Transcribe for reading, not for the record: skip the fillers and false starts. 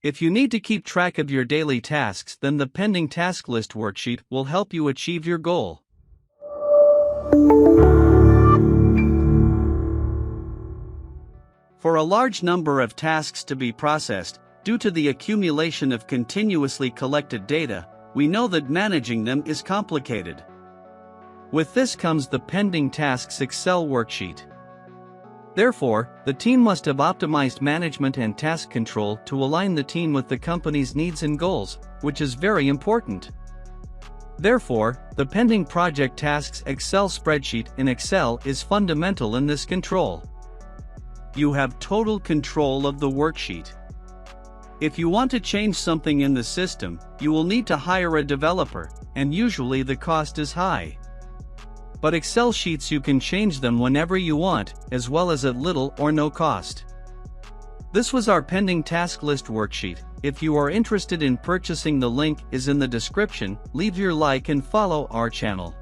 If you need to keep track of your daily tasks, then the Pending Task List worksheet will help you achieve your goal. For a large number of tasks to be processed, due to the accumulation of continuously collected data, we know that managing them is complicated. With this comes the Pending Tasks Excel Worksheet. Therefore, the team must have optimized management and task control to align the team with the company's needs and goals, which is very important. Therefore, the Pending Project Tasks Excel spreadsheet in Excel is fundamental in this control. You have total control of the worksheet. If you want to change something in the system, you will need to hire a developer, and usually the cost is high. But Excel sheets, you can change them whenever you want, as well as at little or no cost. This was our Pending Task List worksheet. If you are interested in purchasing, the link is in the description. Leave your like and follow our channel.